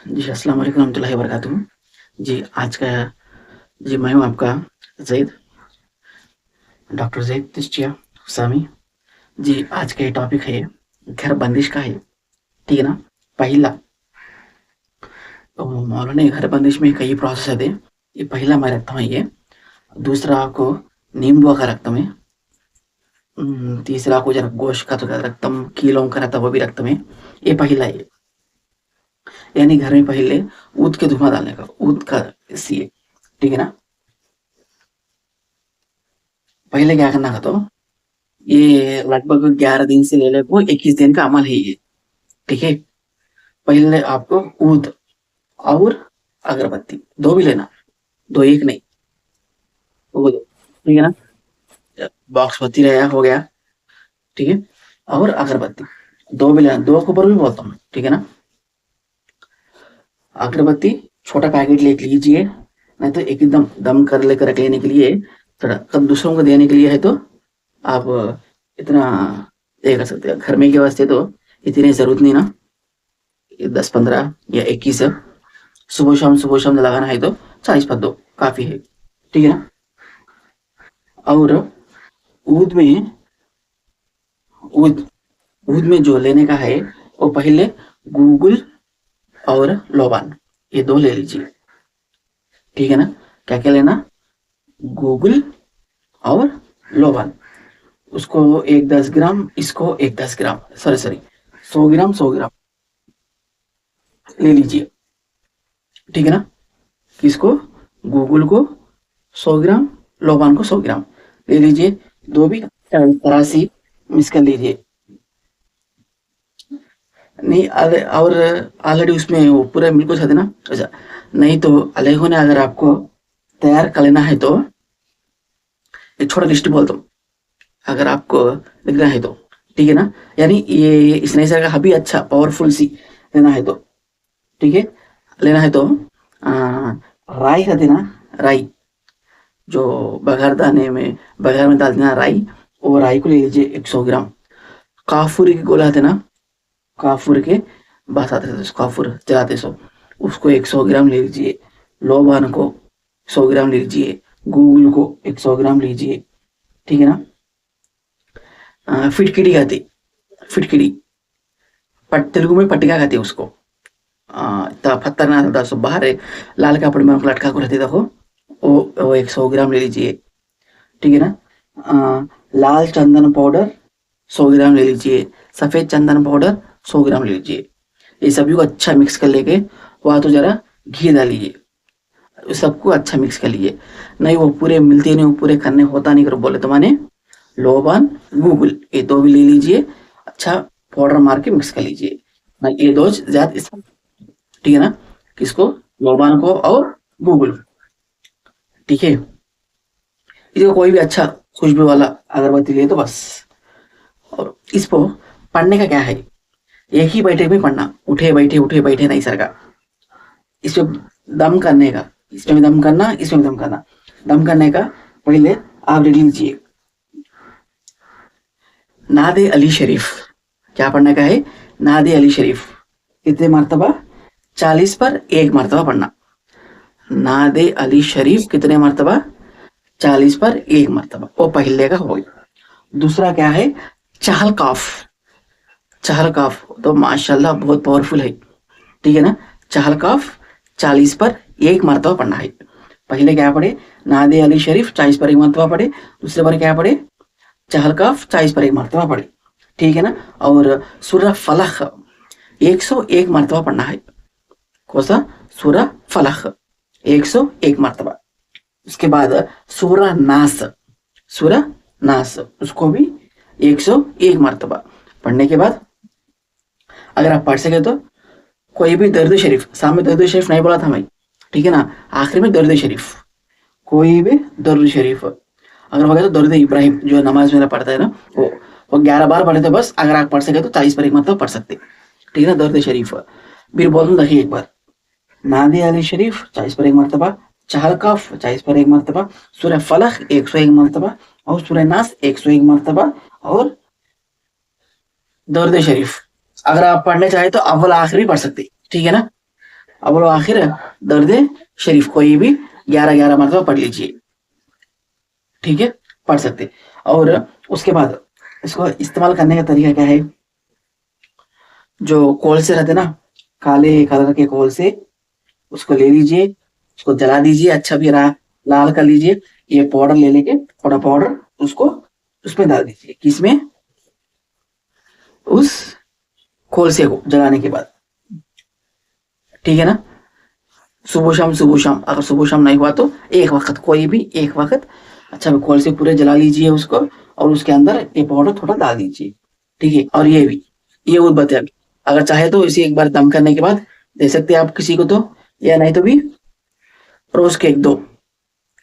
जी, अस्सलाम वालेकुम रहमतुल्लाहि व बरकातुहू। जी, आज का जी मैं हूँ आपका ज़ैद, डॉक्टर ज़ैद तिश्तिया सामी। जी, आज का ये टॉपिक है घर बंदिश का है, ठीक है ना? पहिला मौलाना घर बंदिश में कई प्रोसेस है। ये पहिला मैं रखता हूँ ये, दूसरा को नींबू का रखता मैं, तीसरा को जरा गोश्त का तो रखता हूँ, कीलों का रहता वो भी रखता मैं। ये पहिला है, यानी घर में पहले ऊद के धुआं डालने का, ऊद का सीए, ठीक है ना? पहले क्या करना था तो ये लगभग 11 दिन से ले लेको 21 दिन का अमल है ये, ठीक है? पहले आपको ऊद और अगरबत्ती 2 भी लेना, 2 एक नहीं, ऊद, ठीक है ना? बॉक्स बत्ती रहेगा हो गया, ठीक है? और अगरबत्ती 2 भी लेना, 2 के ऊपर भी बोलता हूँ, ठीक है ना? अगरबत्ती छोटा पैकेट ले लीजिए, नहीं तो एकदम दम कर लेकर रख लेने के लिए, थोड़ा कब दूसरों को देने के लिए है तो आप इतना ये कर सकते हैं। घर में के वास्ते तो इतनी ज़रूरत नहीं ना, 10-15 या 21 सुबह शाम लगाना है तो 40 पत्तों काफ़ी है, ठीक है ना? और ऊद में ऊद ऊद में जो लेने का है वो पहले गूगल और लोबान, ये 2 ले लीजिए, ठीक है ना? क्या-क्या लेना? गूगल और लोबान, उसको एक 10 ग्राम, इसको एक 10 ग्राम, सॉरी 100 ग्राम 100 ग्राम ले लीजिए, ठीक है ना? किसको? गूगल को 100 ग्राम, लोबान को 100 ग्राम ले लीजिए, 2 भी तरह से मिक्स कर लीजिए। नहीं और ऑलरेडी उसमें वो पूरा मिल्क था ना, अच्छा, नहीं तो अलग ने अगर आपको तैयार कर लेना है तो एक छोटा लिस्ट बोल दो, अगर आपको लिखना है तो, ठीक है ना? यानी ये इस नए का हबी अच्छा पावरफुल सी लेना है तो, ठीक है? लेना है तो राई का देना, राई जो बघार में डाल देना राई, वो राई को ले लीजिए 100 ग्राम। काफूर के गोला आते ना, काफूर के बास आते थे, काफूर जलाते सो, उसको 100 ग्राम ले लीजिए। लोबान को 100 ग्राम ले लीजिए, गूगल को 100 ग्राम लीजिए, ठीक है ना? फिटकिड़ी खाती, फिटकिड़ी तेलुगु में पट्टिका कहते हैं उसको। पत्थर ना होता सो बाहर लाल कपड़े में लटका को रहती देखो, वो 100 ग्राम ले लीजिए, ठीक है ना? लाल चंदन पाउडर 100 ग्राम ले लीजिए, सफ़ेद चंदन पाउडर 100 ग्राम ले लीजिए। ये सभी को अच्छा मिक्स कर लेके वहाँ तो ज़रा घी डालिए, सबको अच्छा मिक्स कर लीजिए। नहीं वो पूरे मिलते नहीं, वो पूरे करने होता नहीं कर बोले तो माने लोबान गूगल ये 2 भी ले लीजिए, अच्छा पाउडर मार के मिक्स कर लीजिए। ये 2 ज़्यादा, ठीक है ना? किसको? लोबान को और गूगल, ठीक है? इसको कोई भी अच्छा खुशबू वाला अगरबत्ती ले तो बस। और इसको पढ़ने का क्या है, एक ही बैठक में पढ़ना, उठे बैठे नहीं सर का। इसमें दम करने का, इसमें दम करना, इसमें दम करना। दम करने का पहले आप लिख लीजिए नादे अली शरीफ, क्या पढ़ने का है? नादे अली शरीफ कितने मरतबा? 40 पर 1 मरतबा पढ़ना। नादे अली शरीफ कितने मरतबा? 40 पर 1 मरतबा, वो पहले का हो गया। दूसरा क्या है? चहल काफ, चहल काफ तो माशाल्लाह बहुत पावरफुल है, ठीक है ना? चहल काफ 40 पर 1 मरतबा पढ़ना है। पहले क्या पढ़े? नादे अली शरीफ 40 पर 1 मरतबा पढ़े, दूसरे बार क्या पढ़े? चहल काफ 40 पर 1 मरतबा पढ़े, ठीक है ना? और सूरह फलक 101 मरतबा पढ़ना है। कौन सा? सूरह फलक 101 मरतबा। उसके बाद सूरह नास, सूरह नास उसको भी 101 मरतबा पढ़ने के बाद अगर आप पढ़ सके तो कोई भी दर्द शरीफ, सामने दर्द शरीफ नहीं बोला था मैं, ठीक है ना? आखिर में दर्द शरीफ, कोई भी दर्द शरीफ अगर हो गया तो दर्द इब्राहिम जो नमाज में पढ़ता है ना, वो 11 बार पढ़े थे बस, अगर आप पढ़ सके तो 40 पर 1 मरतबा पढ़ सकते, ठीक है ना? दर्द शरीफ फिर बोल दूं देखिए एक बार, नादे अली शरीफ 40 पर 1 मरतबा, चहल कफ 40 पर 1 मरतबा, सूरह फलक 101 मरतबा, और सूरह नास 101 मरतबा, और दर्द शरीफ अगर आप पढ़ने चाहे तो अव्वल आखिर भी पढ़ सकते, ठीक है ना? अब बोलो आखिर दर्द शरीफ कोई भी 11 मरतबा पढ़ लीजिए, ठीक है, पढ़ सकते। और उसके बाद इसको इस्तेमाल करने का तरीका क्या है, जो कोल से रहते ना, काले कलर के कोल से उसको ले लीजिए, उसको जला दीजिए, अच्छा भी लाल कर लीजिए, ये पाउडर ले लेके थोड़ा पाउडर उसको उसमें डाल दीजिए, किसमें, उस कोल से को जलाने के बाद, ठीक है ना। सुबह शाम, अगर सुबह शाम नहीं हुआ तो एक वक्त, कोई भी एक वक्त अच्छा कोल से पूरे जला लीजिए उसको, और उसके अंदर ये पाउडर थोड़ा डाल दीजिए, ठीक है। और ये भी, ये उद्बत्ती है, अगर चाहे तो इसे एक बार दम करने के बाद दे सकते हैं आप किसी को, तो या नहीं तो भी रोज के एक दो,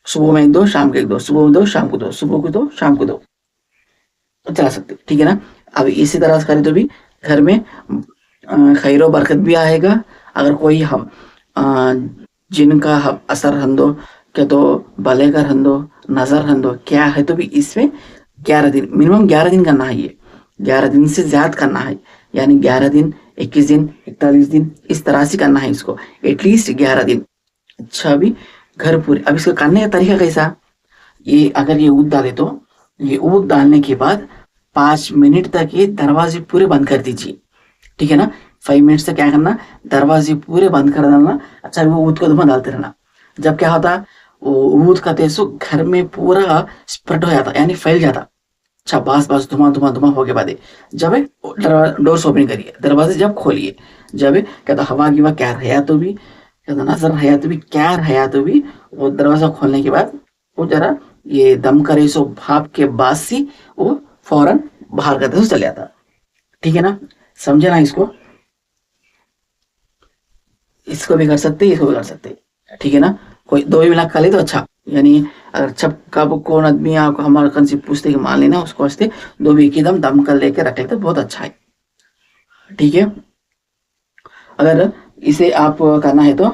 सुबह में एक दो, शाम के एक दो, सुबह में दो, शाम को दो, सुबह को दो, शाम को दो, तो चला सकते, ठीक है ना। अब इसी तरह से करें तो भी घर में खैरो बरकत भी आएगा। अगर कोई हम जिनका असर हंदो क्या तो भले का हंदो, नजर हंदो क्या है, तो भी इसमें 11 दिन, मिनिमम 11 दिन करना है, ये 11 दिन से ज्यादा करना है, यानी 11 दिन, 21 दिन, 41 दिन, इस तरह से करना है इसको, एटलीस्ट 11 दिन। अच्छा, अभी घर पूरे, अब इसको करने का तरीका कैसा, ये अगर ये ऊद डाले तो ये ऊद डालने के बाद 5 मिनट तक ये दरवाजे पूरे बंद कर दीजिए, ठीक है ना। 5 मिनट से क्या करना, दरवाजे पूरे बंद कर देना। अच्छा, वो ऊद को धुआं डालते रहना, जब क्या होता, वो ऊद का तेज घर में पूरा स्प्रेड हो जाता, यानी फैल जाता। अच्छा, बस धुआं धुआं धुआं हो के बाद जब डोर्स ओपन करिए, दरवाजे जब खोलिए, जब कहता हवा की क्या रहा तो भी, कहता नजर रहा तो भी, क्या रहा तो भी, वो दरवाजा खोलने के बाद वो जरा ये दम करे सो भाप के बाद से वो फौरन बाहर करते चले जाता, ठीक है ना। समझे ना इसको, इसको भी कर सकते, इसको भी कर सकते, ठीक है ना। कोई दो ही मिला कर ले तो अच्छा, यानी अगर छप कब कौन आदमी आपको हमारे कन से पूछते कि मान लेना, उसको वास्ते दो भी एकदम दम कर लेके रख लेते, बहुत अच्छा है, ठीक है। अगर इसे आप करना है तो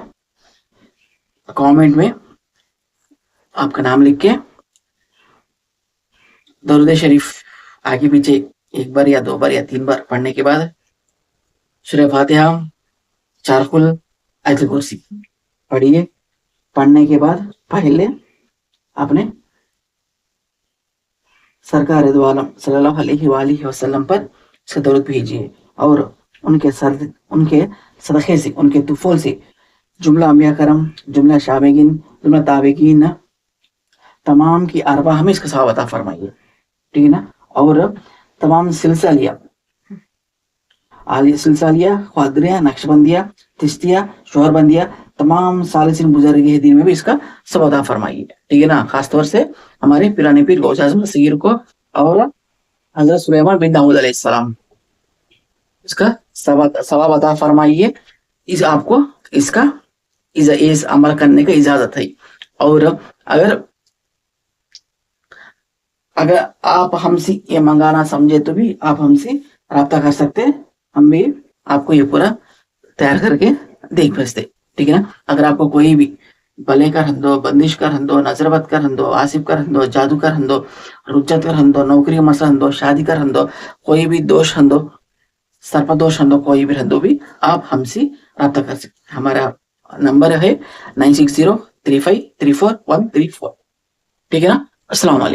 कमेंट में आपका नाम लिख के दरूद शरीफ आगे पीछे 1 बार या 2 बार या 3 बार पढ़ने के बाद सूरह फातिहा, 4 कुल, आयतुल कुर्सी पढ़िए। पढ़ने के बाद पहले आपने सरकार दो आलम सल्लल्लाहु अलैहि वसल्लम पर इसका दरूद भेजिए, और उनके सदक़े से, उनके तुफोल से जुमला अंबिया करम, जुमला शाबेगिन, जुमला ताबेगिन, तमाम की अरबा हमें इसका सवाब अता फरमाइए, ठीक है ना। और तमाम सिलसिलिया, आली सिलसिलिया, ख्वादरिया, नक्शबंदिया, तिश्तिया, शोहरबंदिया, तमाम सालिसिन बुजुर्ग दिन में भी इसका सब अता फरमाइए, ठीक है ना। खासतौर से हमारे पिराने पीर गौस आज़म सगीर को और हजरत सुलेमान बिन दाऊद अलैहिस्सलाम, इसका सवाब अता फरमाइए। इस आपको इसका इस अमल करने का इजाजत है। और अगर आप हमसे ये मंगाना समझे तो भी आप हमसे रब्ता कर सकते हैं, हम भी आपको ये पूरा तैयार करके देख भेजते, ठीक है ना। अगर आपको कोई भी भले का हंदो, बंदिश का हंदो, नजरबत का हंदो, आसिफ का हंदो, जादू का हंदो, रुज्जत का हंदो, नौकरी का मसला हंदो, शादी का हंदो, कोई भी दोष हंदो, सर्पदोष हंदो, कोई भी हंदो भी आप हमसे रब्ता कर सकते। हमारा नंबर है 9603534134, ठीक है ना। अस्सलाम वालेकुम।